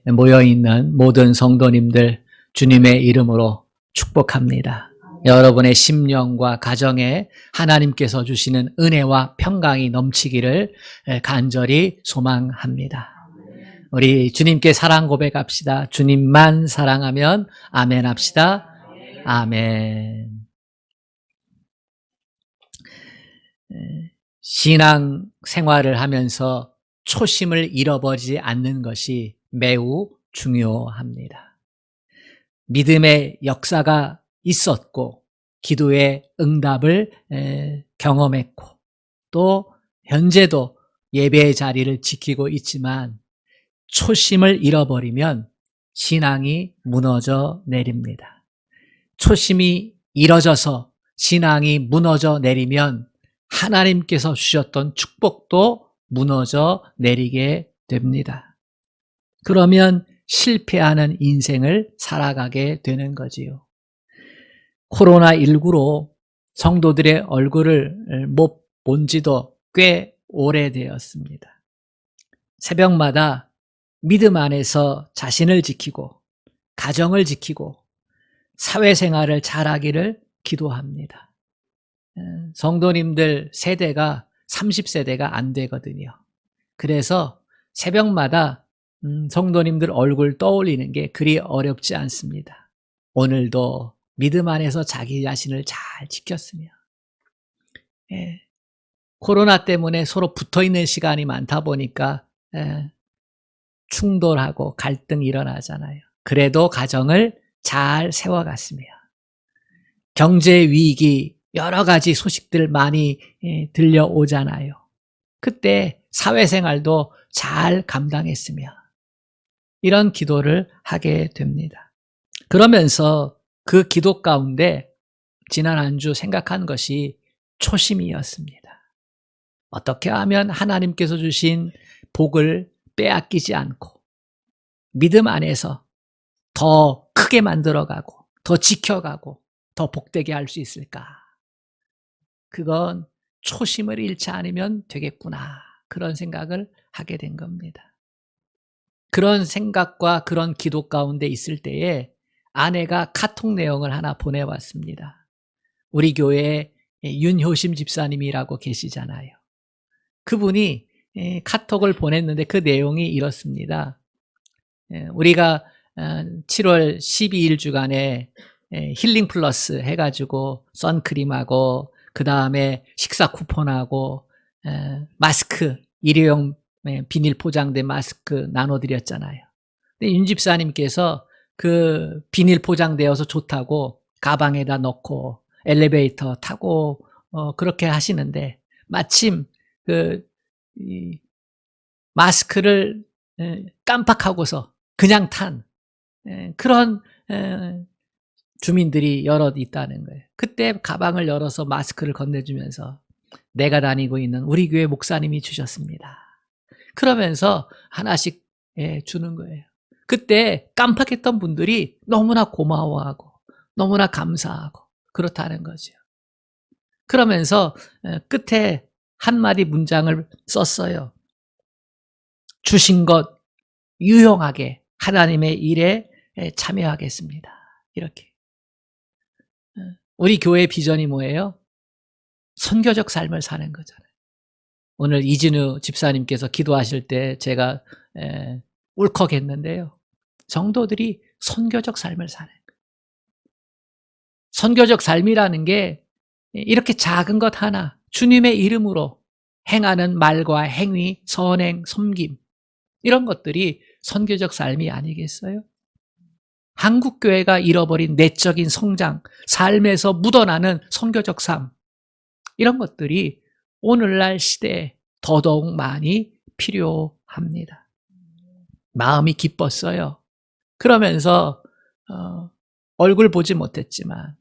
모여있는 모든 성도님들 주님의 이름으로 축복합니다. 여러분의 심령과 가정에 하나님께서 주시는 은혜와 평강이 넘치기를 간절히 소망합니다. 우리 주님께 사랑 고백합시다. 주님만 사랑하면 아멘 합시다. 아멘. 신앙 생활을 하면서 초심을 잃어버리지 않는 것이 매우 중요합니다. 믿음의 역사가 있었고 기도의 응답을 경험했고 또 현재도 예배의 자리를 지키고 있지만 초심을 잃어버리면 신앙이 무너져 내립니다. 초심이 잃어져서 신앙이 무너져 내리면 하나님께서 주셨던 축복도 무너져 내리게 됩니다. 그러면 실패하는 인생을 살아가게 되는 거지요. 코로나19로 성도들의 얼굴을 못 본 지도 꽤 오래되었습니다. 새벽마다 믿음 안에서 자신을 지키고 가정을 지키고 사회생활을 잘하기를 기도합니다. 성도님들 세대가 30세대가 안 되거든요. 그래서 새벽마다 성도님들 얼굴 떠올리는 게 그리 어렵지 않습니다. 오늘도 믿음 안에서 자기 자신을 잘 지켰으며 코로나 때문에 서로 붙어있는 시간이 많다 보니까 충돌하고 갈등이 일어나잖아요. 그래도 가정을 잘 세워갔으며 경제 위기 여러 가지 소식들 많이 들려오잖아요. 그때 사회생활도 잘 감당했으며 이런 기도를 하게 됩니다. 그러면서 그 기도 가운데 지난 한 주 생각한 것이 초심이었습니다. 어떻게 하면 하나님께서 주신 복을 빼앗기지 않고 믿음 안에서 더 크게 만들어가고 더 지켜가고 더 복되게 할 수 있을까? 그건 초심을 잃지 않으면 되겠구나. 그런 생각을 하게 된 겁니다. 그런 생각과 그런 기도 가운데 있을 때에 아내가 카톡 내용을 하나 보내왔습니다. 우리 교회에 윤효심 집사님이라고 계시잖아요. 그분이 카톡을 보냈는데 그 내용이 이렇습니다. 우리가 7월 12일 주간에 힐링 플러스 해가지고 선크림하고 그 다음에 식사 쿠폰하고 마스크 일회용 비닐 포장된 마스크 나눠드렸잖아요. 근데 윤 집사님께서 그 비닐 포장되어서 좋다고 가방에다 넣고 엘리베이터 타고 그렇게 하시는데 마침 마스크를 깜빡하고서 그냥 탄 그런 주민들이 여럿 있다는 거예요. 그때 가방을 열어서 마스크를 건네주면서 내가 다니고 있는 우리 교회 목사님이 주셨습니다. 그러면서 하나씩 주는 거예요. 그때 깜빡했던 분들이 너무나 고마워하고 너무나 감사하고 그렇다는 거죠. 그러면서 끝에 한마디 문장을 썼어요. 주신 것 유용하게 하나님의 일에 참여하겠습니다. 이렇게. 우리 교회 비전이 뭐예요? 선교적 삶을 사는 거잖아요. 오늘 이진우 집사님께서 기도하실 때 제가 울컥했는데요. 성도들이 선교적 삶을 사는 거예요. 선교적 삶이라는 게 이렇게 작은 것 하나 주님의 이름으로 행하는 말과 행위, 선행, 섬김 이런 것들이 선교적 삶이 아니겠어요? 한국교회가 잃어버린 내적인 성장, 삶에서 묻어나는 선교적 삶 이런 것들이 오늘날 시대에 더더욱 많이 필요합니다. 마음이 기뻤어요. 그러면서 얼굴 보지 못했지만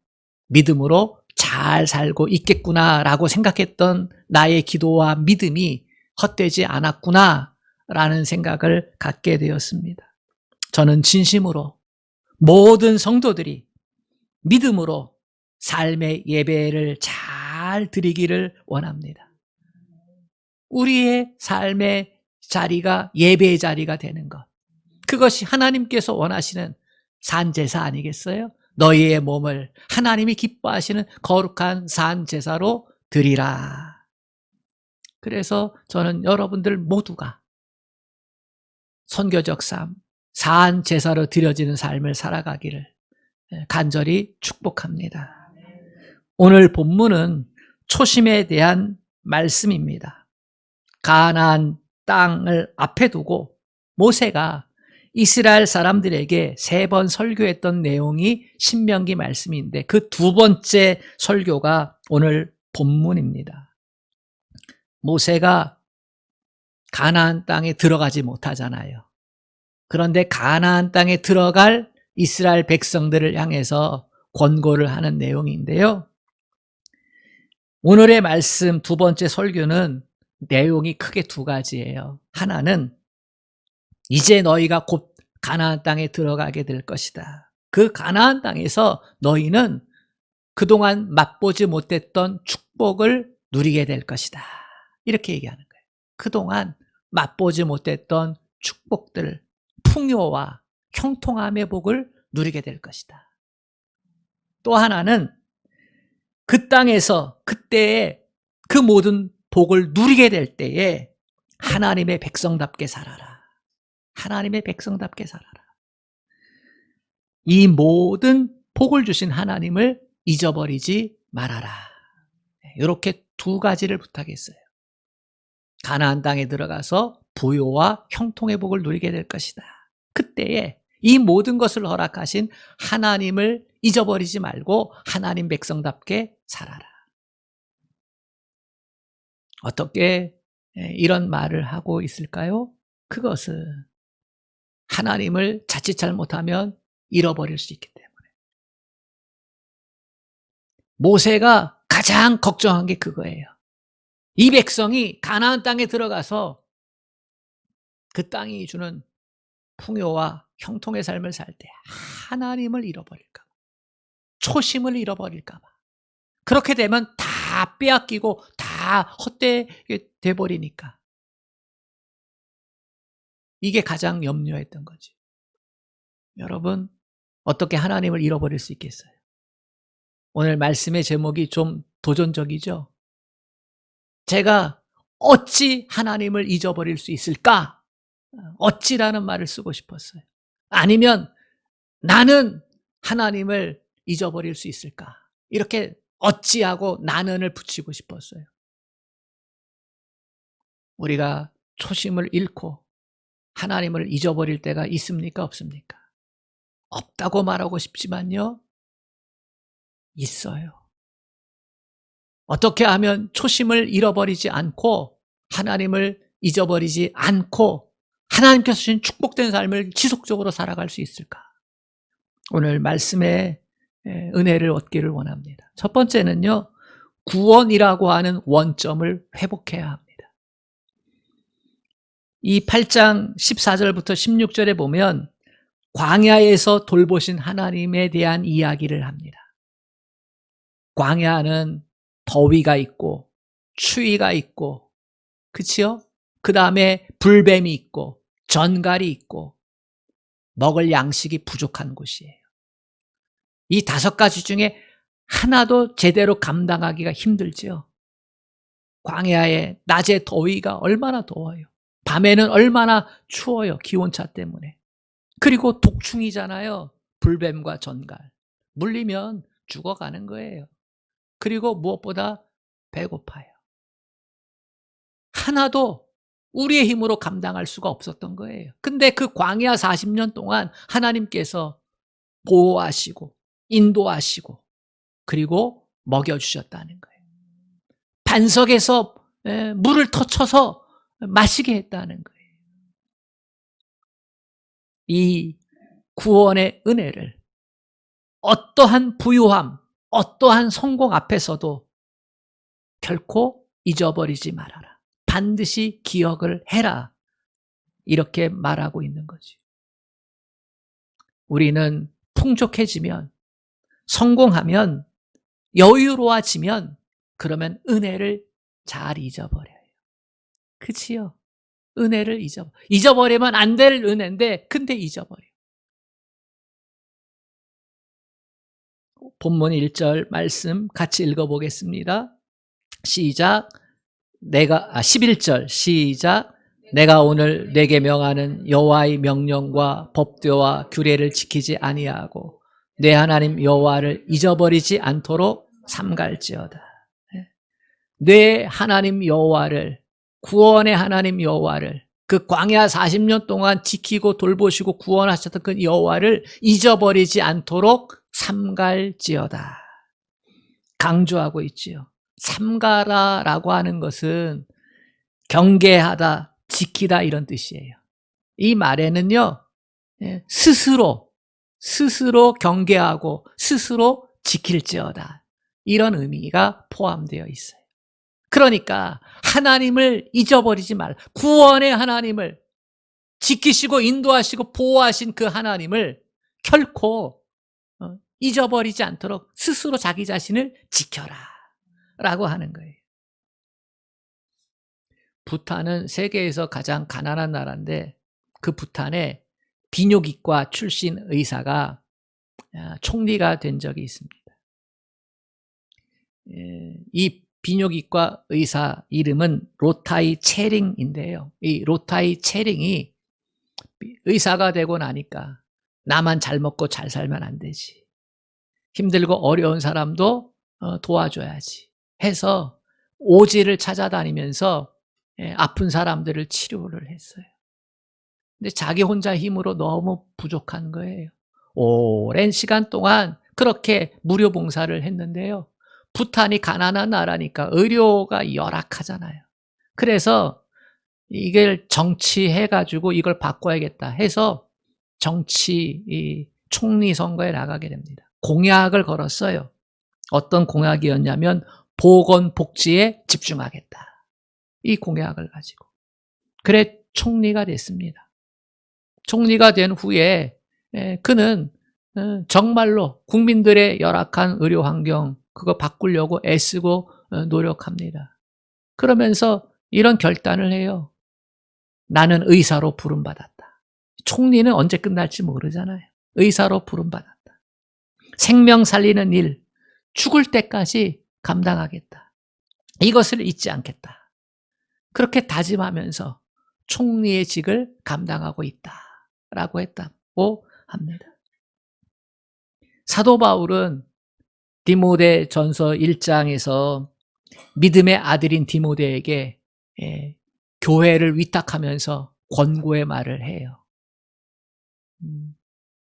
믿음으로 잘 살고 있겠구나라고 생각했던 나의 기도와 믿음이 헛되지 않았구나라는 생각을 갖게 되었습니다. 저는 진심으로 모든 성도들이 믿음으로 삶의 예배를 잘 드리기를 원합니다. 우리의 삶의 자리가 예배의 자리가 되는 것. 그것이 하나님께서 원하시는 산제사 아니겠어요? 너희의 몸을 하나님이 기뻐하시는 거룩한 산제사로 드리라. 그래서 저는 여러분들 모두가 선교적 삶, 산제사로 드려지는 삶을 살아가기를 간절히 축복합니다. 오늘 본문은 초심에 대한 말씀입니다. 가나안 땅을 앞에 두고 모세가 이스라엘 사람들에게 3번 설교했던 내용이 신명기 말씀인데 그 두 번째 설교가 오늘 본문입니다. 모세가 가나안 땅에 들어가지 못하잖아요. 그런데 가나안 땅에 들어갈 이스라엘 백성들을 향해서 권고를 하는 내용인데요. 오늘의 말씀 두 번째 설교는 내용이 크게 2가지예요. 하나는 이제 너희가 곧 가나안 땅에 들어가게 될 것이다. 그 가나안 땅에서 너희는 그동안 맛보지 못했던 축복을 누리게 될 것이다. 이렇게 얘기하는 거예요. 그동안 맛보지 못했던 축복들, 풍요와 형통함의 복을 누리게 될 것이다. 또 하나는 그 땅에서 그때에 그 모든 복을 누리게 될 때에 하나님의 백성답게 살아라. 하나님의 백성답게 살아라. 이 모든 복을 주신 하나님을 잊어버리지 말아라. 이렇게 2가지를 부탁했어요. 가나안 땅에 들어가서 부요와 형통의 복을 누리게 될 것이다. 그때에 이 모든 것을 허락하신 하나님을 잊어버리지 말고 하나님 백성답게 살아라. 어떻게 이런 말을 하고 있을까요? 그것은 하나님을 자칫 잘못하면 잃어버릴 수 있기 때문에. 모세가 가장 걱정한 게 그거예요. 이 백성이 가나안 땅에 들어가서 그 땅이 주는 풍요와 형통의 삶을 살 때 하나님을 잃어버릴까 봐, 초심을 잃어버릴까 봐. 그렇게 되면 다 빼앗기고 다 헛되게 돼버리니까. 이게 가장 염려했던 거지. 여러분, 어떻게 하나님을 잃어버릴 수 있겠어요? 오늘 말씀의 제목이 좀 도전적이죠? 제가 어찌 하나님을 잊어버릴 수 있을까? 어찌라는 말을 쓰고 싶었어요. 아니면 나는 하나님을 잊어버릴 수 있을까? 이렇게 어찌하고 나는을 붙이고 싶었어요. 우리가 초심을 잃고 하나님을 잊어버릴 때가 있습니까? 없습니까? 없다고 말하고 싶지만요, 있어요. 어떻게 하면 초심을 잃어버리지 않고 하나님을 잊어버리지 않고 하나님께서 주신 축복된 삶을 지속적으로 살아갈 수 있을까? 오늘 말씀의 은혜를 얻기를 원합니다. 첫 번째는요, 구원이라고 하는 원점을 회복해야 합니다. 이 8장 14절부터 16절에 보면 광야에서 돌보신 하나님에 대한 이야기를 합니다. 광야는 더위가 있고 추위가 있고, 그치요? 그 다음에 불뱀이 있고 전갈이 있고 먹을 양식이 부족한 곳이에요. 이 5가지 중에 하나도 제대로 감당하기가 힘들지요. 광야의 낮에 더위가 얼마나 더워요. 밤에는 얼마나 추워요. 기온차 때문에. 그리고 독충이잖아요. 불뱀과 전갈. 물리면 죽어가는 거예요. 그리고 무엇보다 배고파요. 하나도 우리의 힘으로 감당할 수가 없었던 거예요. 근데 그 광야 40년 동안 하나님께서 보호하시고 인도하시고 그리고 먹여주셨다는 거예요. 반석에서 물을 터쳐서 마시게 했다는 거예요. 이 구원의 은혜를 어떠한 부유함, 어떠한 성공 앞에서도 결코 잊어버리지 말아라. 반드시 기억을 해라. 이렇게 말하고 있는 거지. 우리는 풍족해지면, 성공하면, 여유로워지면 그러면 은혜를 잘 잊어버려요. 그치요? 은혜를 잊어버리면 안 될 은혜인데 근데 잊어버려. 본문 1절 말씀 같이 읽어보겠습니다. 시작. 11절 시작. 내가 오늘 내게 명하는 여호와의 명령과 법도와 규례를 지키지 아니하고 내 하나님 여호와를 잊어버리지 않도록 삼갈지어다. 내 하나님 여호와를, 구원의 하나님 여호와를, 그 광야 40년 동안 지키고 돌보시고 구원하셨던 그 여호와를 잊어버리지 않도록 삼갈지어다. 강조하고 있지요. 삼가라라고 하는 것은 경계하다, 지키다 이런 뜻이에요. 이 말에는요, 스스로 경계하고 스스로 지킬지어다 이런 의미가 포함되어 있어요. 그러니까 하나님을 잊어버리지 말, 구원의 하나님을 지키시고 인도하시고 보호하신 그 하나님을 결코 잊어버리지 않도록 스스로 자기 자신을 지켜라 라고 하는 거예요. 부탄은 세계에서 가장 가난한 나라인데 그 부탄에 비뇨기과 출신 의사가 총리가 된 적이 있습니다. 이 비뇨기과 의사 이름은 로타이 체링인데요. 이 로타이 체링이 의사가 되고 나니까 나만 잘 먹고 잘 살면 안 되지. 힘들고 어려운 사람도 도와줘야지 해서 오지를 찾아다니면서 아픈 사람들을 치료를 했어요. 근데 자기 혼자 힘으로 너무 부족한 거예요. 오랜 시간 동안 그렇게 무료 봉사를 했는데요. 부탄이 가난한 나라니까 의료가 열악하잖아요. 그래서 이걸 정치해가지고 이걸 바꿔야겠다 해서 총리 선거에 나가게 됩니다. 공약을 걸었어요. 어떤 공약이었냐면 보건복지에 집중하겠다. 이 공약을 가지고. 그래 총리가 됐습니다. 총리가 된 후에 그는 정말로 국민들의 열악한 의료 환경 그거 바꾸려고 애쓰고 노력합니다. 그러면서 이런 결단을 해요. 나는 의사로 부름받았다. 총리는 언제 끝날지 모르잖아요. 의사로 부름받았다. 생명 살리는 일, 죽을 때까지 감당하겠다. 이것을 잊지 않겠다. 그렇게 다짐하면서 총리의 직을 감당하고 있다라고 했다고 합니다. 사도 바울은 디모데 전서 1장에서 믿음의 아들인 디모데에게 교회를 위탁하면서 권고의 말을 해요.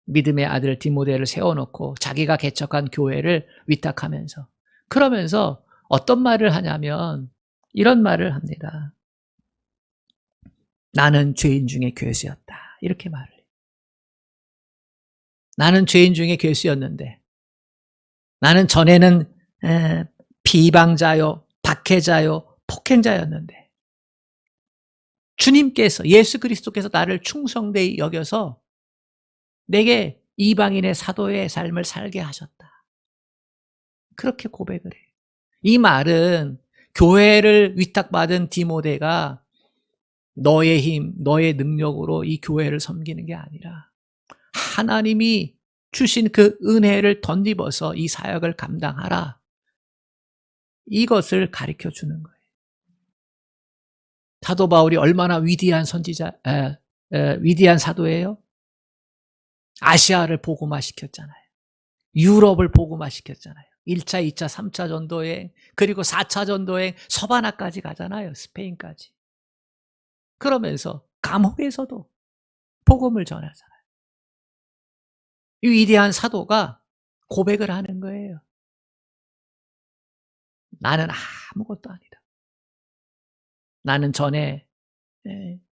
믿음의 아들 디모데를 세워놓고 자기가 개척한 교회를 위탁하면서 그러면서 어떤 말을 하냐면 이런 말을 합니다. 나는 죄인 중에 괴수였다. 이렇게 말을 해요. 나는 죄인 중에 괴수였는데 나는 전에는 비방자요, 박해자요, 폭행자였는데 주님께서 예수 그리스도께서 나를 충성되이 여겨서 내게 이방인의 사도의 삶을 살게 하셨다. 그렇게 고백을 해요. 이 말은 교회를 위탁받은 디모데가 너의 힘, 너의 능력으로 이 교회를 섬기는 게 아니라 하나님이 주신 그 은혜를 덧입어서 이 사역을 감당하라. 이것을 가르쳐 주는 거예요. 사도 바울이 얼마나 위대한 위대한 사도예요? 아시아를 복음화시켰잖아요. 유럽을 복음화시켰잖아요. 1차, 2차, 3차 전도여행, 그리고 4차 전도여행, 서바나까지 가잖아요. 스페인까지. 그러면서 감옥에서도 복음을 전하잖아요. 이 위대한 사도가 고백을 하는 거예요. 나는 아무것도 아니다. 나는 전에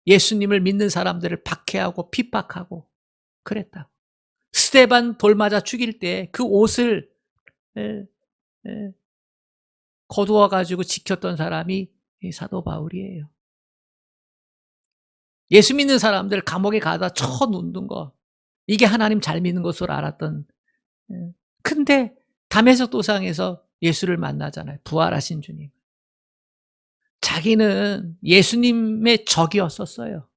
예수님을 믿는 사람들을 박해하고 핍박하고 그랬다고. 스데반 돌 맞아 죽일 때 그 옷을 거두어 가지고 지켰던 사람이 사도 바울이에요. 예수 믿는 사람들 감옥에 가다 쳐놓는 거 이게 하나님 잘 믿는 것으로 알았던. 근데 다메섹 도상에서 예수를 만나잖아요. 부활하신 주님. 자기는 예수님의 적이었었어요.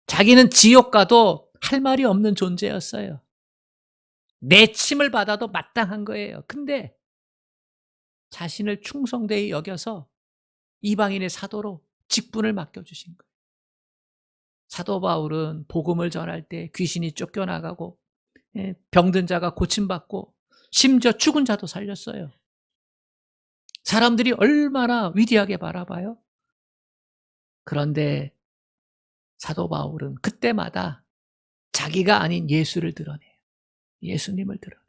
자기는 지옥 가도 할 말이 없는 존재였어요. 내침을 받아도 마땅한 거예요. 근데 자신을 충성되이 여겨서 이방인의 사도로 직분을 맡겨주신 거예요. 사도 바울은 복음을 전할 때 귀신이 쫓겨나가고 병든 자가 고침받고 심지어 죽은 자도 살렸어요. 사람들이 얼마나 위대하게 바라봐요. 그런데 사도 바울은 그때마다 자기가 아닌 예수를 드러내요. 예수님을 드러내요.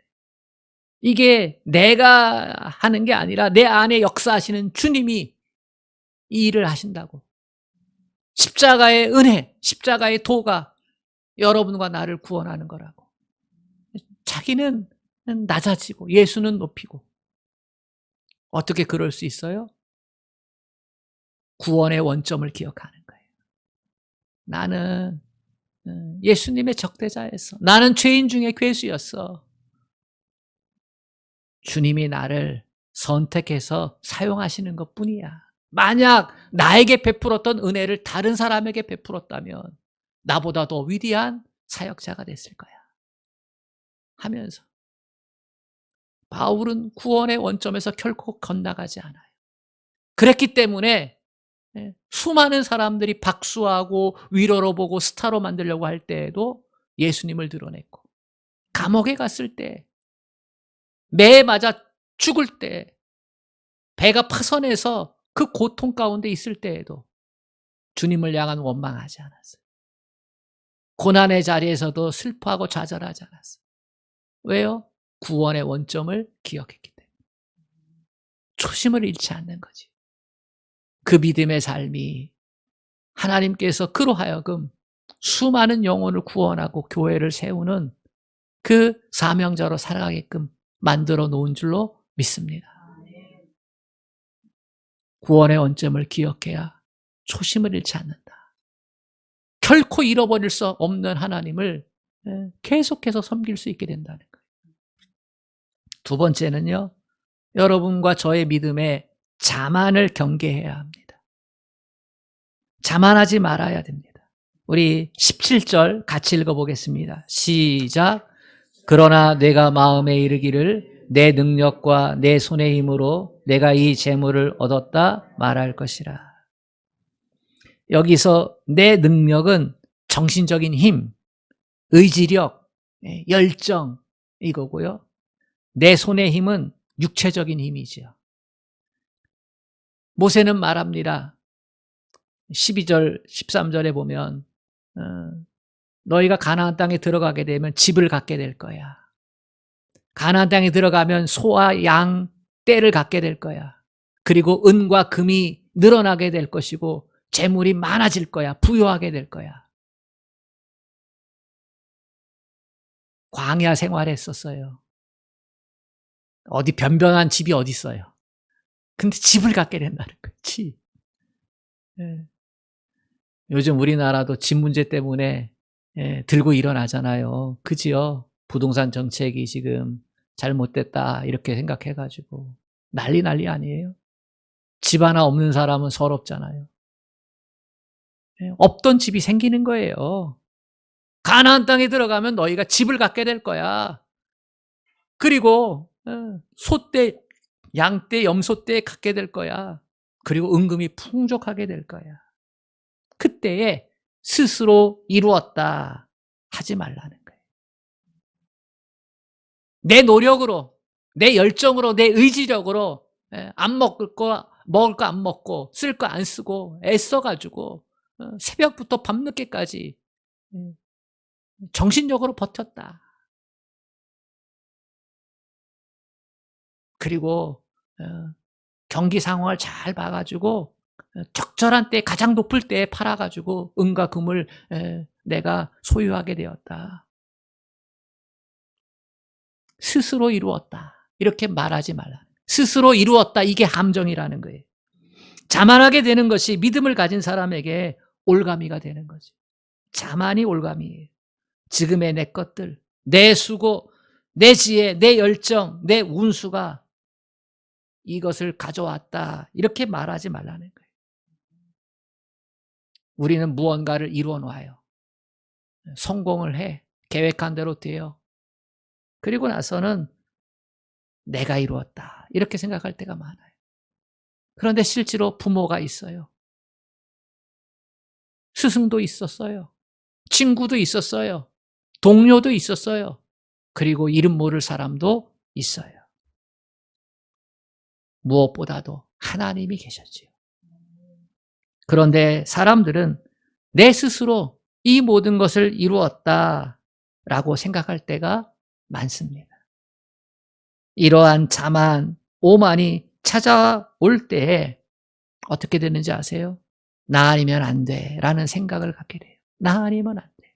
이게 내가 하는 게 아니라 내 안에 역사하시는 주님이 이 일을 하신다고. 십자가의 은혜, 십자가의 도가 여러분과 나를 구원하는 거라고. 자기는 낮아지고 예수는 높이고. 어떻게 그럴 수 있어요? 구원의 원점을 기억하는 거예요. 나는 예수님의 적대자였어. 나는 죄인 중에 괴수였어. 주님이 나를 선택해서 사용하시는 것뿐이야. 만약 나에게 베풀었던 은혜를 다른 사람에게 베풀었다면 나보다 더 위대한 사역자가 됐을 거야. 하면서 바울은 구원의 원점에서 결코 건너가지 않아요. 그랬기 때문에 수많은 사람들이 박수하고 위로로 보고 스타로 만들려고 할 때에도 예수님을 드러냈고, 감옥에 갔을 때, 매에 맞아 죽을 때, 배가 파선해서 그 고통 가운데 있을 때에도 주님을 향한 원망하지 않았어요. 고난의 자리에서도 슬퍼하고 좌절하지 않았어요. 왜요? 구원의 원점을 기억했기 때문에. 초심을 잃지 않는 거지. 그 믿음의 삶이 하나님께서 그로 하여금 수많은 영혼을 구원하고 교회를 세우는 그 사명자로 살아가게끔 만들어 놓은 줄로 믿습니다. 구원의 원점을 기억해야 초심을 잃지 않는다. 결코 잃어버릴 수 없는 하나님을 계속해서 섬길 수 있게 된다는 거예요. 두 번째는요, 여러분과 저의 믿음에 자만을 경계해야 합니다. 자만하지 말아야 됩니다. 우리 17절 같이 읽어보겠습니다. 시작. 그러나 내가 마음에 이르기를 내 능력과 내 손의 힘으로 내가 이 재물을 얻었다 말할 것이라. 여기서 내 능력은 정신적인 힘, 의지력, 열정 이거고요. 내 손의 힘은 육체적인 힘이지요. 모세는 말합니다. 12절, 13절에 보면 너희가 가나안 땅에 들어가게 되면 집을 갖게 될 거야. 가나안 땅에 들어가면 소와 양, 떼를 갖게 될 거야. 그리고 은과 금이 늘어나게 될 것이고 재물이 많아질 거야. 부유하게 될 거야. 광야 생활했었어요. 어디 변변한 집이 어디 있어요. 근데 집을 갖게 된다는 거예요. 집. 네. 요즘 우리나라도 집 문제 때문에 들고 일어나잖아요. 그지요? 부동산 정책이 지금 잘못됐다 이렇게 생각해가지고 난리 아니에요? 집 하나 없는 사람은 서럽잖아요. 없던 집이 생기는 거예요. 가나안 땅에 들어가면 너희가 집을 갖게 될 거야. 그리고 소떼, 양떼, 염소떼 갖게 될 거야. 그리고 은금이 풍족하게 될 거야. 그때에 스스로 이루었다 하지 말라는 거예요. 내 노력으로, 내 열정으로, 내 의지력으로 안 먹을 거 안 먹고 쓸 거 안 쓰고 애써가지고 새벽부터 밤늦게까지 정신적으로 버텼다. 그리고 경기 상황을 잘 봐가지고 적절한 때 가장 높을 때에 팔아가지고 은과 금을 내가 소유하게 되었다. 스스로 이루었다. 이렇게 말하지 말라. 스스로 이루었다. 이게 함정이라는 거예요. 자만하게 되는 것이 믿음을 가진 사람에게 올가미가 되는 거죠. 자만이 올가미예요. 지금의 내 것들, 내 수고, 내 지혜, 내 열정, 내 운수가 이것을 가져왔다. 이렇게 말하지 말라는 거예요. 우리는 무언가를 이루어 놔요. 성공을 해. 계획한 대로 돼요. 그리고 나서는 내가 이루었다, 이렇게 생각할 때가 많아요. 그런데 실제로 부모가 있어요. 스승도 있었어요. 친구도 있었어요. 동료도 있었어요. 그리고 이름 모를 사람도 있어요. 무엇보다도 하나님이 계셨지요. 그런데 사람들은 내 스스로 이 모든 것을 이루었다라고 생각할 때가 많습니다. 이러한 자만, 오만이 찾아올 때에 어떻게 되는지 아세요? 나 아니면 안 돼 라는 생각을 갖게 돼요. 나 아니면 안 돼.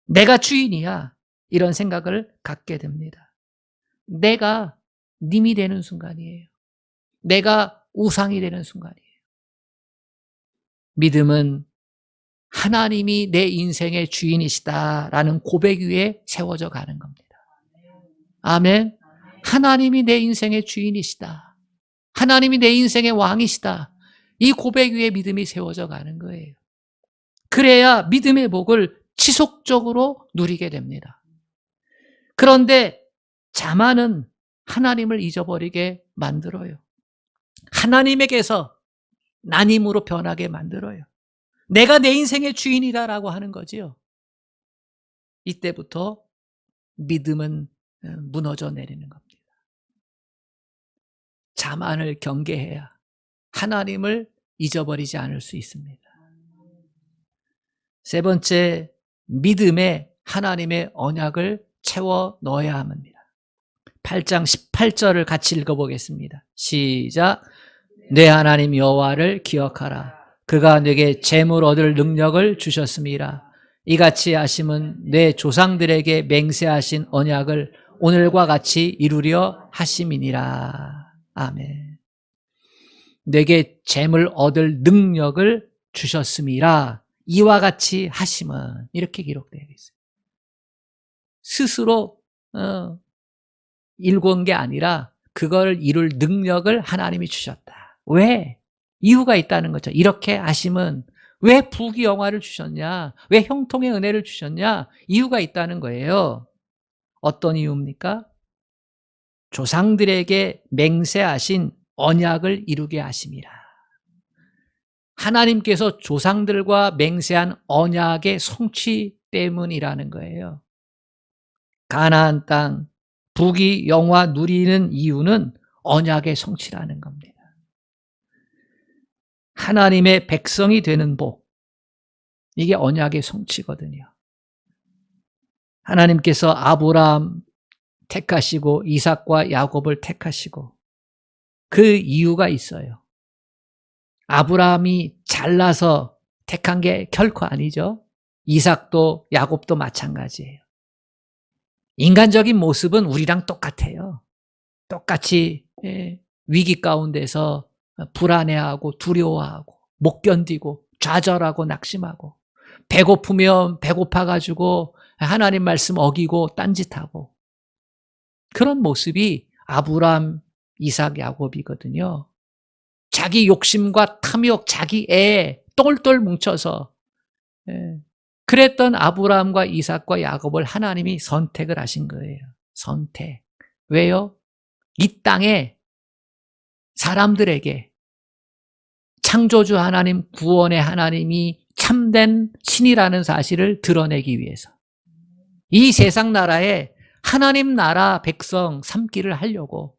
내가 주인이야, 이런 생각을 갖게 됩니다. 내가 님이 되는 순간이에요. 내가 우상이 되는 순간이에요. 믿음은 하나님이 내 인생의 주인이시다라는 고백 위에 세워져 가는 겁니다. 아멘. 하나님이 내 인생의 주인이시다. 하나님이 내 인생의 왕이시다. 이 고백 위에 믿음이 세워져 가는 거예요. 그래야 믿음의 복을 지속적으로 누리게 됩니다. 그런데 자만은 하나님을 잊어버리게 만들어요. 하나님에게서 나님으로 변하게 만들어요. 내가 내 인생의 주인이다라고 하는 거지요. 이때부터 믿음은 무너져 내리는 겁니다. 자만을 경계해야 하나님을 잊어버리지 않을 수 있습니다. 세 번째, 믿음에 하나님의 언약을 채워 넣어야 합니다. 8장 18절을 같이 읽어보겠습니다. 시작. 내 하나님 여호와를 기억하라. 그가 내게 재물 얻을 능력을 주셨음이라. 이같이 하심은 내 조상들에게 맹세하신 언약을 오늘과 같이 이루려 하심이니라. 아멘. 내게 재물 얻을 능력을 주셨음이라. 이와 같이 하심은, 이렇게 기록되어 있어요. 스스로 일궈온 게 아니라 그걸 이룰 능력을 하나님이 주셨다. 왜? 이유가 있다는 거죠. 이렇게 하심은 왜 부귀영화를 주셨냐? 왜 형통의 은혜를 주셨냐? 이유가 있다는 거예요. 어떤 이유입니까? 조상들에게 맹세하신 언약을 이루게 하심이라. 하나님께서 조상들과 맹세한 언약의 성취 때문이라는 거예요. 가나안 땅 부귀영화 누리는 이유는 언약의 성취라는 겁니다. 하나님의 백성이 되는 복, 이게 언약의 성취거든요. 하나님께서 아브라함 택하시고 이삭과 야곱을 택하시고 그 이유가 있어요. 아브라함이 잘나서 택한 게 결코 아니죠. 이삭도 야곱도 마찬가지예요. 인간적인 모습은 우리랑 똑같아요. 똑같이 위기 가운데서 불안해하고 두려워하고 못 견디고 좌절하고 낙심하고 배고프면 배고파가지고 하나님 말씀 어기고 딴짓하고, 그런 모습이 아브라함, 이삭, 야곱이거든요. 자기 욕심과 탐욕, 자기 애에 똘똘 뭉쳐서 그랬던 아브라함과 이삭과 야곱을 하나님이 선택을 하신 거예요. 선택. 왜요? 이 땅에 사람들에게 창조주 하나님, 구원의 하나님이 참된 신이라는 사실을 드러내기 위해서, 이 세상 나라에 하나님 나라 백성 삼기를 하려고,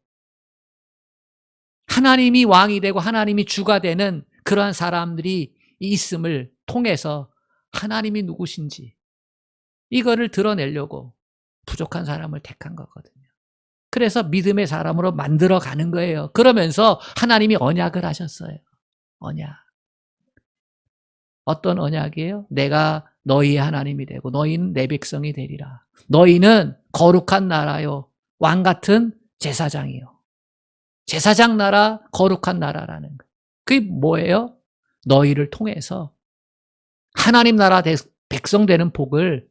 하나님이 왕이 되고 하나님이 주가 되는 그러한 사람들이 있음을 통해서 하나님이 누구신지 이거를 드러내려고 부족한 사람을 택한 거거든요. 그래서 믿음의 사람으로 만들어 가는 거예요. 그러면서 하나님이 언약을 하셨어요. 언약. 어떤 언약이에요? 내가 너희의 하나님이 되고 너희는 내 백성이 되리라. 너희는 거룩한 나라요, 왕 같은 제사장이요. 제사장 나라, 거룩한 나라라는 거. 그게 뭐예요? 너희를 통해서 하나님 나라 백성 되는 복을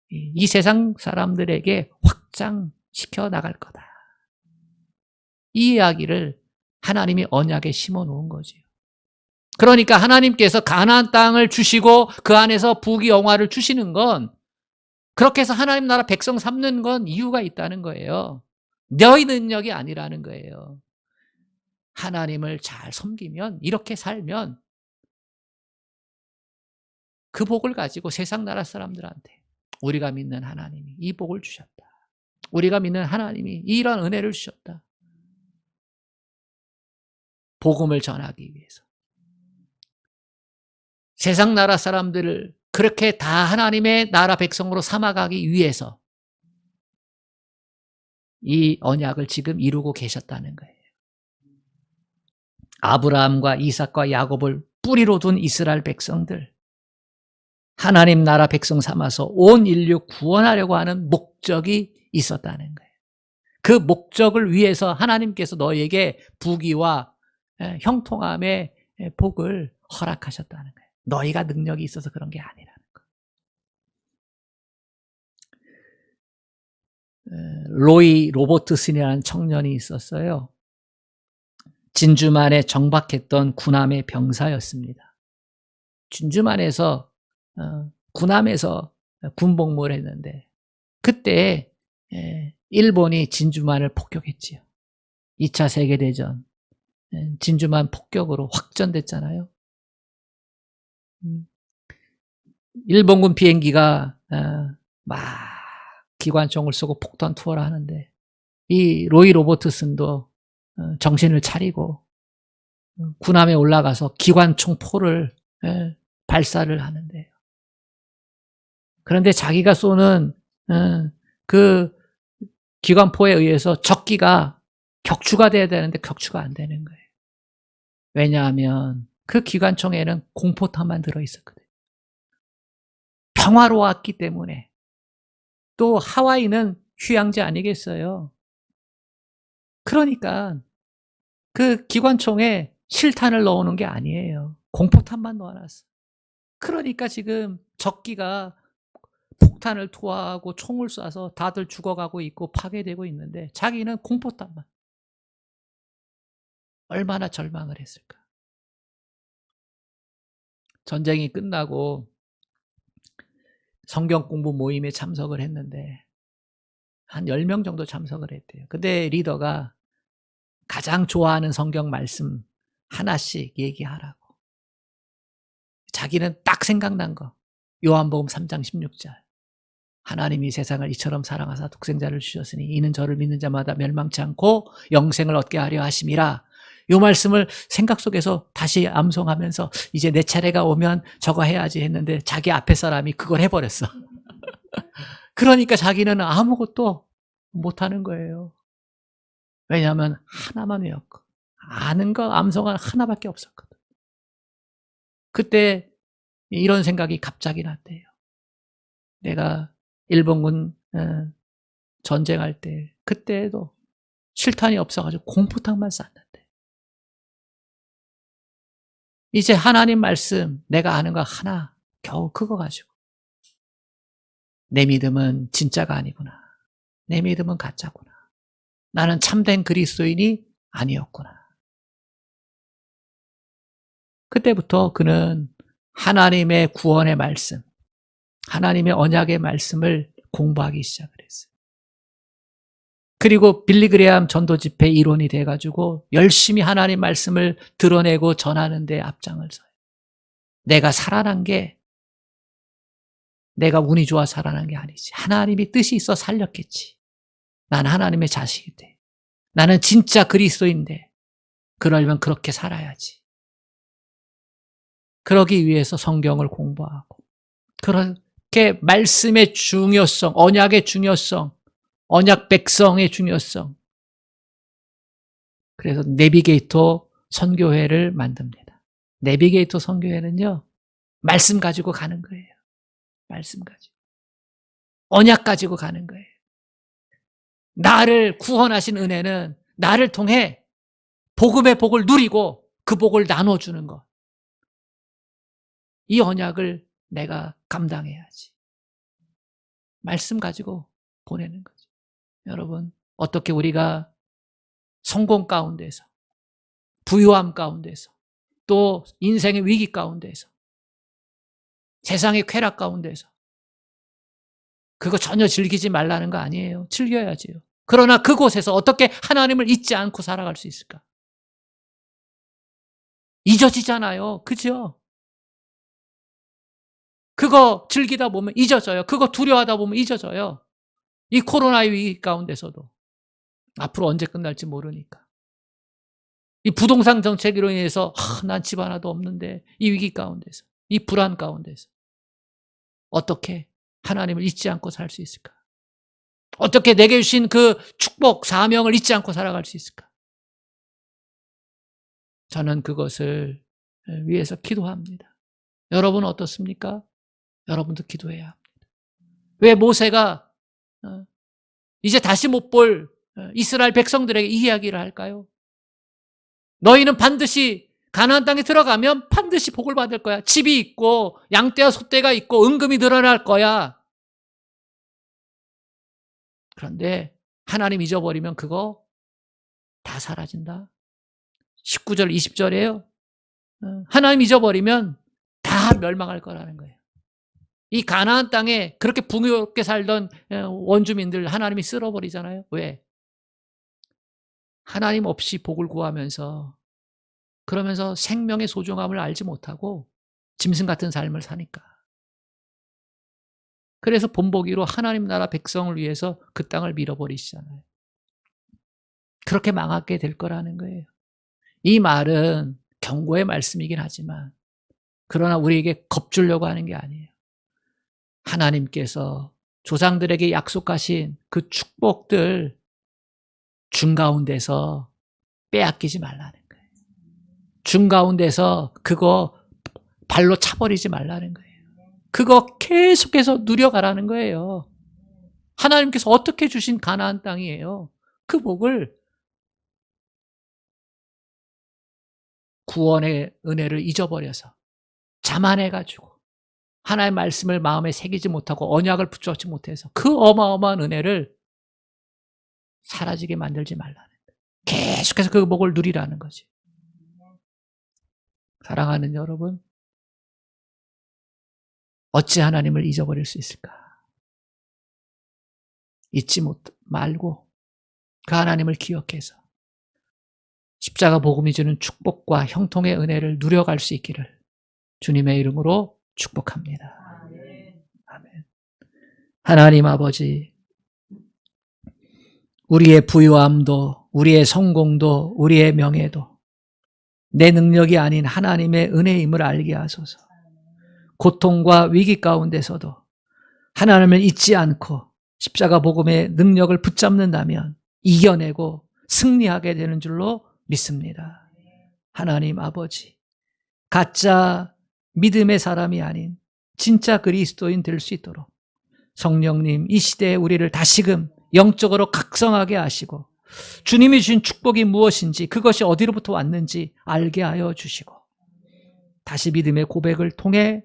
이 세상 사람들에게 확장시켜 나갈 거다. 이 이야기를 하나님이 언약에 심어 놓은 거죠. 그러니까 하나님께서 가나안 땅을 주시고 그 안에서 부귀영화를 주시는 건, 그렇게 해서 하나님 나라 백성 삼는 건 이유가 있다는 거예요. 너희 능력이 아니라는 거예요. 하나님을 잘 섬기면, 이렇게 살면 그 복을 가지고 세상 나라 사람들한테 우리가 믿는 하나님이 이 복을 주셨다, 우리가 믿는 하나님이 이런 은혜를 주셨다, 복음을 전하기 위해서 세상 나라 사람들을 그렇게 다 하나님의 나라 백성으로 삼아가기 위해서 이 언약을 지금 이루고 계셨다는 거예요. 아브라함과 이삭과 야곱을 뿌리로 둔 이스라엘 백성들, 하나님 나라 백성 삼아서 온 인류 구원하려고 하는 목적이 있었다는 거예요. 그 목적을 위해서 하나님께서 너에게 부귀와 형통함의 복을 허락하셨다는 거예요. 너희가 능력이 있어서 그런 게 아니라는 거예요. 로이 로버트슨이라는 청년이 있었어요. 진주만에 정박했던 군함의 병사였습니다. 진주만에서 군함에서 군복무를 했는데, 그때 일본이 진주만을 폭격했지요. 2차 세계대전, 진주만 폭격으로 확전됐잖아요. 일본군 비행기가 막 기관총을 쏘고 폭탄 투하를 하는데, 이 로이 로버트슨도 정신을 차리고 군함에 올라가서 기관총 포를 발사를 하는데요. 그런데 자기가 쏘는 그 기관포에 의해서 적기가 격추가 돼야 되는데 격추가 안 되는 거예요. 왜냐하면 그 기관총에는 공포탄만 들어있었거든요. 평화로웠기 때문에. 또 하와이는 휴양지 아니겠어요? 그러니까 그 기관총에 실탄을 넣어놓은 게 아니에요. 공포탄만 넣어놨어. 그러니까 지금 적기가 폭탄을 투하하고 총을 쏴서 다들 죽어가고 있고 파괴되고 있는데, 자기는 공포탄만. 얼마나 절망을 했을까. 전쟁이 끝나고 성경 공부 모임에 참석을 했는데 한 10명 정도 참석을 했대요. 근데 리더가 가장 좋아하는 성경 말씀 하나씩 얘기하라고. 자기는 딱 생각난 거, 요한복음 3장 16절. 하나님이 세상을 이처럼 사랑하사 독생자를 주셨으니 이는 저를 믿는 자마다 멸망치 않고 영생을 얻게 하려 하심이라. 이 말씀을 생각 속에서 다시 암송하면서 이제 내 차례가 오면 저거 해야지 했는데 자기 앞에 사람이 그걸 해버렸어. 그러니까 자기는 아무것도 못하는 거예요. 왜냐하면 하나만 외웠고 아는 거 암송은 하나밖에 없었거든. 그때 이런 생각이 갑자기 났대요. 내가 일본군 전쟁할 때 그때도 실탄이 없어가지고 공포탄만 쐈는데, 이제 하나님 말씀 내가 아는 거 하나 겨우 그거 가지고 내 믿음은 진짜가 아니구나, 내 믿음은 가짜구나, 나는 참된 그리스도인이 아니었구나. 그때부터 그는 하나님의 구원의 말씀, 하나님의 언약의 말씀을 공부하기 시작을 했어요. 그리고 빌리그레암 전도 집회 일원이 돼가지고 열심히 하나님 말씀을 드러내고 전하는 데 앞장을 서요. 내가 살아난 게 내가 운이 좋아 살아난 게 아니지. 하나님이 뜻이 있어 살렸겠지. 난 하나님의 자식이 돼. 나는 진짜 그리스도인데 그러려면 그렇게 살아야지. 그러기 위해서 성경을 공부하고, 그렇게 말씀의 중요성, 언약의 중요성, 언약 백성의 중요성. 그래서 내비게이터 선교회를 만듭니다. 내비게이터 선교회는요, 말씀 가지고 가는 거예요. 말씀 가지고. 언약 가지고 가는 거예요. 나를 구원하신 은혜는 나를 통해 복음의 복을 누리고 그 복을 나눠주는 것. 이 언약을 내가 감당해야지. 말씀 가지고 보내는 거죠. 여러분, 어떻게 우리가 성공 가운데서, 부유함 가운데서, 또 인생의 위기 가운데서, 세상의 쾌락 가운데서 그거 전혀 즐기지 말라는 거 아니에요. 즐겨야지요. 그러나 그곳에서 어떻게 하나님을 잊지 않고 살아갈 수 있을까? 잊어지잖아요. 그죠? 그거 즐기다 보면 잊어져요. 그거 두려워하다 보면 잊어져요. 이 코로나의 위기 가운데서도 앞으로 언제 끝날지 모르니까. 이 부동산 정책으로 인해서 난 집 하나도 없는데 이 위기 가운데서, 이 불안 가운데서 어떻게 하나님을 잊지 않고 살 수 있을까? 어떻게 내게 주신 그 축복, 사명을 잊지 않고 살아갈 수 있을까? 저는 그것을 위해서 기도합니다. 여러분은 어떻습니까? 여러분도 기도해야 합니다. 왜 모세가 이제 다시 못 볼 이스라엘 백성들에게 이 이야기를 할까요? 너희는 반드시 가나안 땅에 들어가면 반드시 복을 받을 거야. 집이 있고 양떼와 소떼가 있고 은금이 늘어날 거야. 그런데 하나님 잊어버리면 그거 다 사라진다. 19절 20절이에요. 하나님 잊어버리면 다 멸망할 거라는 거예요. 이 가나안 땅에 그렇게 풍요롭게 살던 원주민들 하나님이 쓸어버리잖아요. 왜? 하나님 없이 복을 구하면서, 그러면서 생명의 소중함을 알지 못하고 짐승 같은 삶을 사니까. 그래서 본보기로 하나님 나라 백성을 위해서 그 땅을 밀어버리시잖아요. 그렇게 망하게 될 거라는 거예요. 이 말은 경고의 말씀이긴 하지만, 그러나 우리에게 겁주려고 하는 게 아니에요. 하나님께서 조상들에게 약속하신 그 축복들 중가운데서 빼앗기지 말라는 거예요. 중가운데서 그거 발로 차버리지 말라는 거예요. 그거 계속해서 누려가라는 거예요. 하나님께서 어떻게 주신 가나안 땅이에요. 그 복을, 구원의 은혜를 잊어버려서 자만해가지고 하나님의 말씀을 마음에 새기지 못하고 언약을 붙잡지 못해서 그 어마어마한 은혜를 사라지게 만들지 말라는 거예요. 계속해서 그 복을 누리라는 거지. 사랑하는 여러분, 어찌 하나님을 잊어버릴 수 있을까? 잊지 말고 그 하나님을 기억해서 십자가 복음이 주는 축복과 형통의 은혜를 누려갈 수 있기를 주님의 이름으로 축복합니다. 아멘. 하나님 아버지, 우리의 부유함도, 우리의 성공도, 우리의 명예도 내 능력이 아닌 하나님의 은혜임을 알게 하소서. 고통과 위기 가운데서도 하나님을 잊지 않고 십자가 복음의 능력을 붙잡는다면 이겨내고 승리하게 되는 줄로 믿습니다. 하나님 아버지, 가짜 믿음의 사람이 아닌 진짜 그리스도인 될 수 있도록 성령님, 이 시대에 우리를 다시금 영적으로 각성하게 하시고 주님이 주신 축복이 무엇인지, 그것이 어디로부터 왔는지 알게 하여 주시고, 다시 믿음의 고백을 통해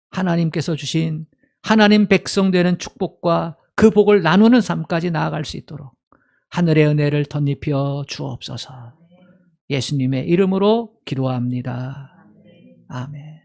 하나님께서 주신 하나님 백성 되는 축복과 그 복을 나누는 삶까지 나아갈 수 있도록 하늘의 은혜를 덧입혀 주옵소서. 예수님의 이름으로 기도합니다. 아멘.